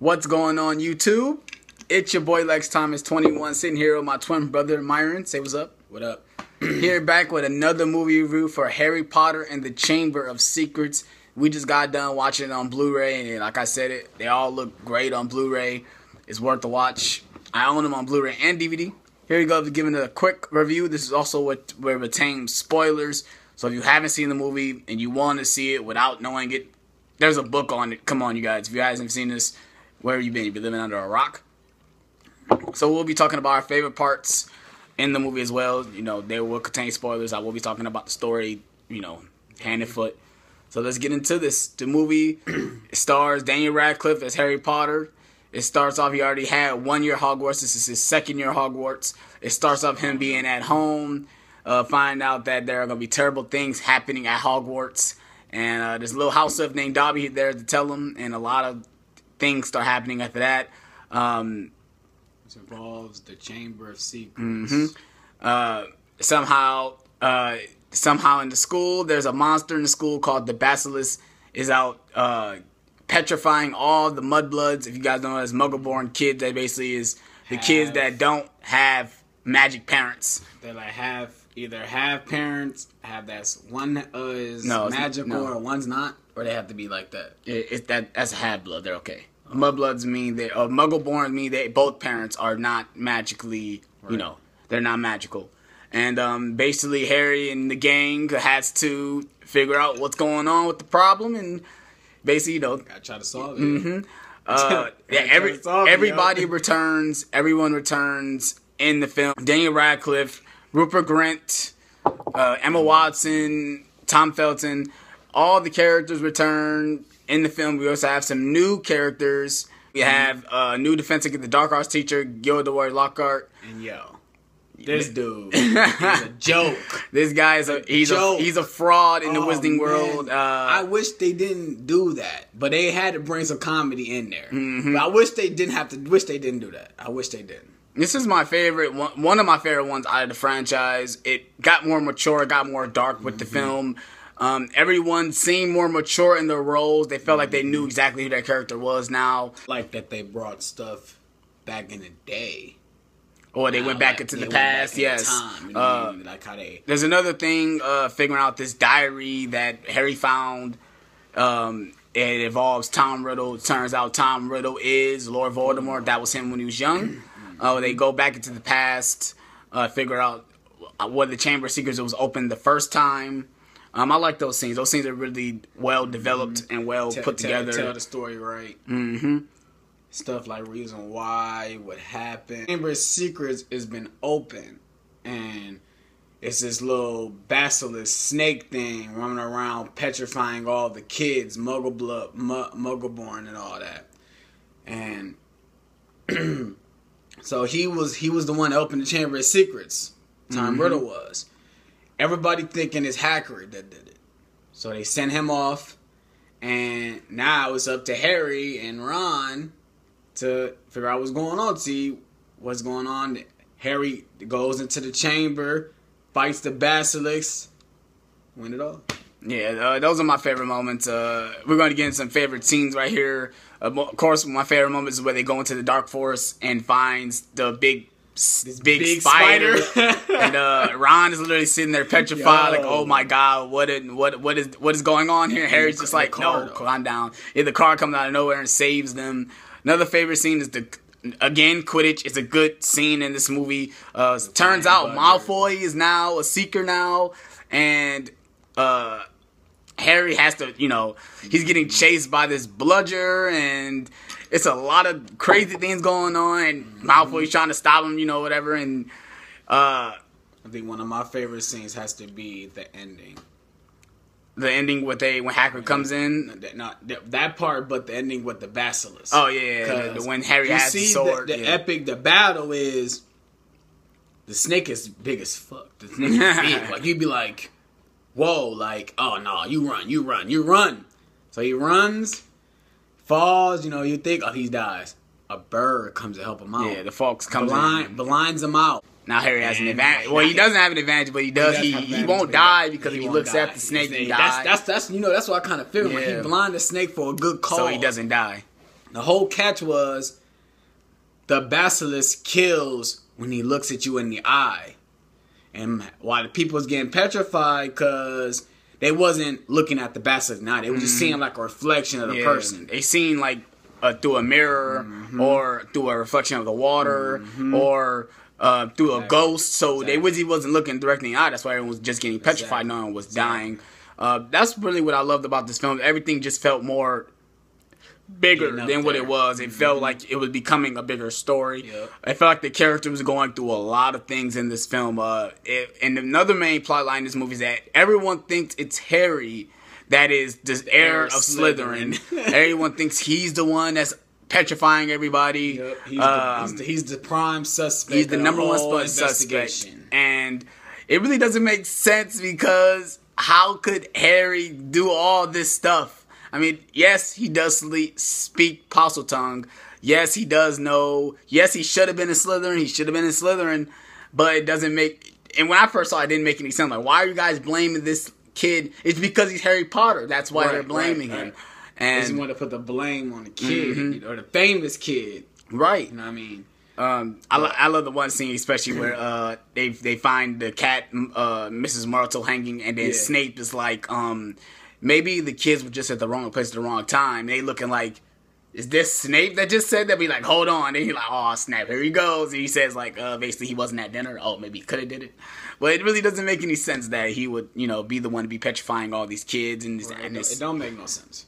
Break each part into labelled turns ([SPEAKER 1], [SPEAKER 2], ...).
[SPEAKER 1] What's going on, YouTube? It's your boy LexThomas21 sitting here with my twin brother Myron. Say what's up.
[SPEAKER 2] What up?
[SPEAKER 1] Here back with another movie review for Harry Potter and the Chamber of Secrets. We just got done watching it on Blu-ray, and like I said, they all look great on Blu-ray. It's worth the watch. I own them on Blu-ray and DVD. Here we go, giving it a quick review. This is also where it retains spoilers. So if you haven't seen the movie and you want to see it without knowing it, there's a book on it. Come on, you guys. If you guys haven't seen this, where have you been? You've been living under a rock. So we'll be talking about our favorite parts in the movie as well. You know, they will contain spoilers. I will be talking about the story, you know, hand and foot. So let's get into this. The movie stars Daniel Radcliffe as Harry Potter. It starts off, he already had 1 year Hogwarts. This is his second year Hogwarts. It starts off him being at home, find out that there are going to be terrible things happening at Hogwarts. And there's a little house elf named Dobby there to tell him, and a lot of things start happening after that.
[SPEAKER 2] It involves the Chamber of Secrets.
[SPEAKER 1] Somehow in the school, there's a monster in the school called the Basilisk is out petrifying all the mudbloods. If you guys know, as Muggle-born kids, that basically is the kids that don't have magic parents.
[SPEAKER 2] They like either have parents, one is magical or one's not, or they have to be like that.
[SPEAKER 1] That's a half-blood. They're okay. Mudbloods mean Muggle-born mean both parents are not magically, right. You know, they're not magical. And basically Harry and the gang has to figure out what's going on with the problem, and basically, you know,
[SPEAKER 2] gotta try to solve it.
[SPEAKER 1] Everybody returns. Everyone returns in the film. Daniel Radcliffe, Rupert Grint, Emma Watson, Tom Felton, all the characters return in the film. We also have some new characters. We have new Defense Against the Dark Arts teacher, Gilderoy Lockhart.
[SPEAKER 2] And this dude is a joke.
[SPEAKER 1] This guy is he's a fraud in the Wizarding world.
[SPEAKER 2] I wish they didn't do that, but they had to bring some comedy in there. But I wish they didn't do that. I wish they didn't.
[SPEAKER 1] This is my favorite one of my favorite ones out of the franchise. It got more mature, it got more dark with the film. Everyone seemed more mature in their roles. They felt like they knew exactly who their character was now.
[SPEAKER 2] Like that they brought stuff back in the day.
[SPEAKER 1] Or they went back into the past, yes.
[SPEAKER 2] Like how
[SPEAKER 1] there's another thing, figuring out this diary that Harry found. It involves Tom Riddle. It turns out Tom Riddle is Lord Voldemort. That was him when he was young. They go back into the past, figure out what the Chamber of Secrets was opened the first time. I like those scenes. Those scenes are really well developed and well put together.
[SPEAKER 2] Tell the story right. Stuff like reason why, what happened. Chamber of Secrets has been open, and it's this little basilisk snake thing running around petrifying all the kids, Muggle-born and all that. And so he was the one that opened the Chamber of Secrets. Tom Riddle was. Everybody thinking it's Hagrid that did it. So they sent him off, and now it's up to Harry and Ron to figure out what's going on, see what's going on. Harry goes into the chamber, fights the basilisk, win it all.
[SPEAKER 1] Yeah, those are my favorite moments. We're going to get into some favorite scenes right here. Of course, my favorite moment is where they go into the Dark Forest and finds the big spider. And Ron is literally sitting there petrified, like, oh my god, what is going on here? Harry's just like, no, calm down. Yeah, the car comes out of nowhere and saves them. Another favorite scene is Quidditch is a good scene in this movie. Turns out Malfoy is now a seeker now, and Harry has to, you know, he's getting chased by this bludger, and it's a lot of crazy things going on, and Malfoy's trying to stop him, you know, whatever, and
[SPEAKER 2] I think one of my favorite scenes has to be the ending.
[SPEAKER 1] The ending when Hagrid comes in?
[SPEAKER 2] Not that part, but the ending with the basilisk.
[SPEAKER 1] Oh, yeah. When Harry has the sword.
[SPEAKER 2] The battle is, the snake is big as fuck. The snake is big. Like, you'd be like, whoa, like, oh, no, you run. So he runs, falls, you know, you think, oh, he dies. A bird comes to help him out.
[SPEAKER 1] Yeah, the fox comes in.
[SPEAKER 2] Blinds him out.
[SPEAKER 1] Now Harry has an advantage. Well, he doesn't have an advantage, but he does. He won't die because if he looks at the snake, he dies.
[SPEAKER 2] That's why I kind of feel like he blinded the snake for a good cause.
[SPEAKER 1] So he doesn't die.
[SPEAKER 2] The whole catch was the basilisk kills when he looks at you in the eye. And why the people was getting petrified, because they wasn't looking at the basilisk now. They were just seeing like a reflection of the person.
[SPEAKER 1] They seen like through a mirror, or through a reflection of the water, or through a ghost. So they wasn't looking directly in the eye. That's why everyone was just getting petrified. No one was dying. That's really what I loved about this film. Everything just felt more bigger than what it was. It felt like it was becoming a bigger story.
[SPEAKER 2] Yep.
[SPEAKER 1] I felt like the character was going through a lot of things in this film. And another main plot line in this movie is that everyone thinks it's Harry that is the heir of Slytherin. Everyone thinks he's the one that's petrifying everybody.
[SPEAKER 2] Yep. He's the prime suspect.
[SPEAKER 1] He's the number one suspect. And it really doesn't make sense, because how could Harry do all this stuff? I mean, yes, he does speak Parseltongue. Yes, he does know. Yes, he should have been in Slytherin. But it doesn't make... And when I first saw it, it didn't make any sense. Like, why are you guys blaming this kid? It's because he's Harry Potter. That's why they're blaming him. And
[SPEAKER 2] they want to put the blame on the kid, or the famous kid.
[SPEAKER 1] Right.
[SPEAKER 2] You know what I mean?
[SPEAKER 1] I love the one scene, especially where they find the cat, Mrs. Myrtle, hanging, and then Snape is like... maybe the kids were just at the wrong place at the wrong time. They looking like, is this Snape that just said that? Be like, hold on. And he's like, oh, snap, here he goes. And he says, like, basically he wasn't at dinner. Oh, maybe he could have did it. But it really doesn't make any sense that he would, be the one to be petrifying all these kids. And
[SPEAKER 2] it don't make no sense.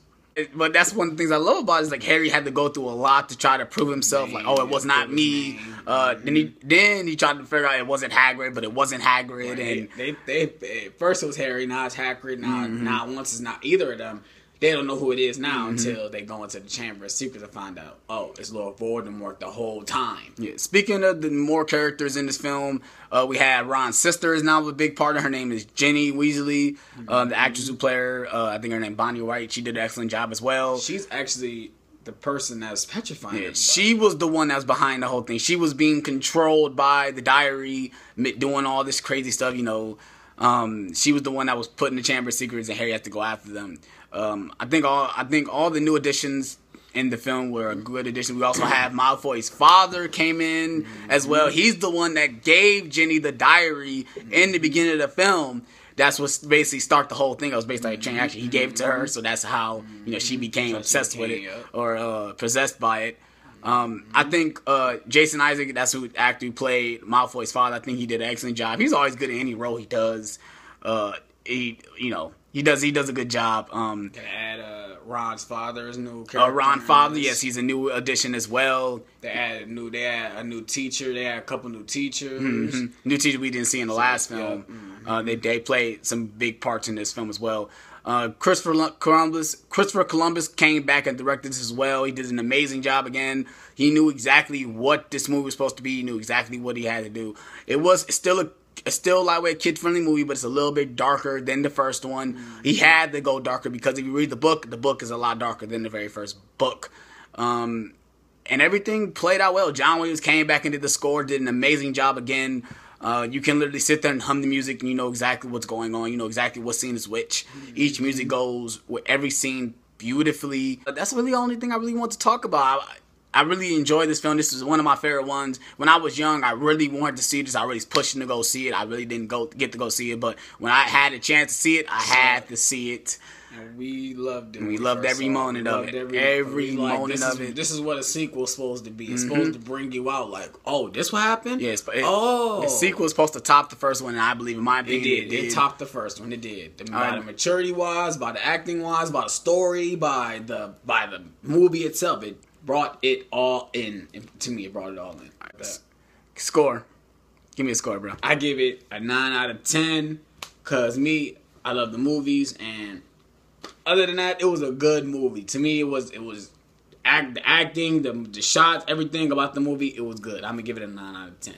[SPEAKER 1] But that's one of the things I love about it, is like Harry had to go through a lot to try to prove himself. Like, oh, it was not me. Then he tried to figure out it wasn't Hagrid, but it wasn't Hagrid.
[SPEAKER 2] Right. And they first it was Harry, now it's Hagrid. Now once it's not either of them, they don't know who it is now until they go into the Chamber of Secrets and find out, oh, it's Lord Voldemort the whole time.
[SPEAKER 1] Yeah. Speaking of the more characters in this film, we had Ron's sister is now a big part of. Her name is Ginny Weasley, the actress who played her. I think her name Bonnie Wright. She did an excellent job as well.
[SPEAKER 2] She's actually the person that's petrifying everybody.
[SPEAKER 1] She was the one that was behind the whole thing. She was being controlled by the diary, doing all this crazy stuff. She was the one that was put in the Chamber of Secrets, and Harry had to go after them. I think all the new additions in the film were a good addition. We also have Malfoy's father came in as well. He's the one that gave Ginny the diary in the beginning of the film. That's what basically started the whole thing. It was based on a chain action. He gave it to her, so that's how she became obsessed with it, or possessed by it. I think Jason Isaac, that's who actor who played Malfoy's father. I think he did an excellent job. He's always good in any role he does. He does a good job.
[SPEAKER 2] Can add Ron's father as new character.
[SPEAKER 1] Ron father, yes, he's a new addition as well.
[SPEAKER 2] They added a new teacher. They had a couple new teachers.
[SPEAKER 1] New teacher we didn't see in the last film. They played some big parts in this film as well. Christopher Columbus came back and directed this as well. He did an amazing job again. He knew exactly what this movie was supposed to be. He knew exactly what he had to do. It's still lightweight, kid-friendly movie, but it's a little bit darker than the first one. He had to go darker because if you read the book is a lot darker than the very first book. And everything played out well. John Williams came back and did the score, did an amazing job again. You can literally sit there and hum the music and you know exactly what's going on. You know exactly what scene is which. Each music goes with every scene beautifully. That's really the only thing I really want to talk about. I really enjoyed this film. This is one of my favorite ones. When I was young, I really wanted to see this. I really was pushing to go see it. I really didn't get to go see it. But when I had a chance to see it, I had to see it.
[SPEAKER 2] And we loved it.
[SPEAKER 1] And we loved every moment of it. Every moment of it.
[SPEAKER 2] This is what a sequel's supposed to be. It's supposed to bring you out like, oh, this what happened?
[SPEAKER 1] Yes. The sequel is supposed to top the first one, and I believe, in my opinion,
[SPEAKER 2] it did. It topped the first one. It did. By the maturity-wise, by the acting-wise, by the story, by the movie itself, it brought it all in. To me, it brought it all in.
[SPEAKER 1] Score. Give me a score, bro.
[SPEAKER 2] I give it a 9 out of 10. Because I love the movies. And other than that, it was a good movie. To me, it was the acting, the shots, everything about the movie, it was good. I'm going to give it a 9 out of 10.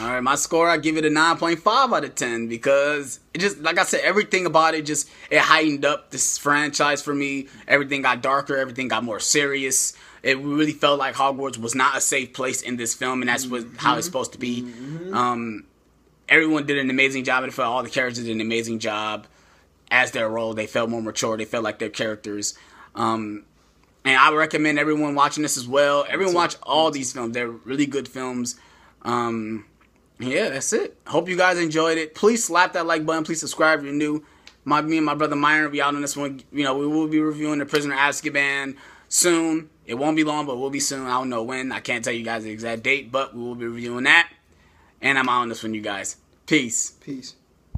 [SPEAKER 1] All right, my score, I give it a 9.5 out of 10 because it just, like I said, everything about it it heightened up this franchise for me. Everything got darker. Everything got more serious. It really felt like Hogwarts was not a safe place in this film, and that's how it's supposed to be. Everyone did an amazing job. It felt all the characters did an amazing job as their role. They felt more mature. They felt like their characters. And I recommend everyone watching this as well. Everyone watch all these films. They're really good films. Yeah, that's it. Hope you guys enjoyed it. Please slap that like button. Please subscribe if you're new. Me and my brother Myron will be out on this one. We will be reviewing The Prisoner of Azkaban soon. It won't be long, but we'll be soon. I don't know when. I can't tell you guys the exact date, but we will be reviewing that. And I'm out on this one, you guys. Peace.
[SPEAKER 2] Peace.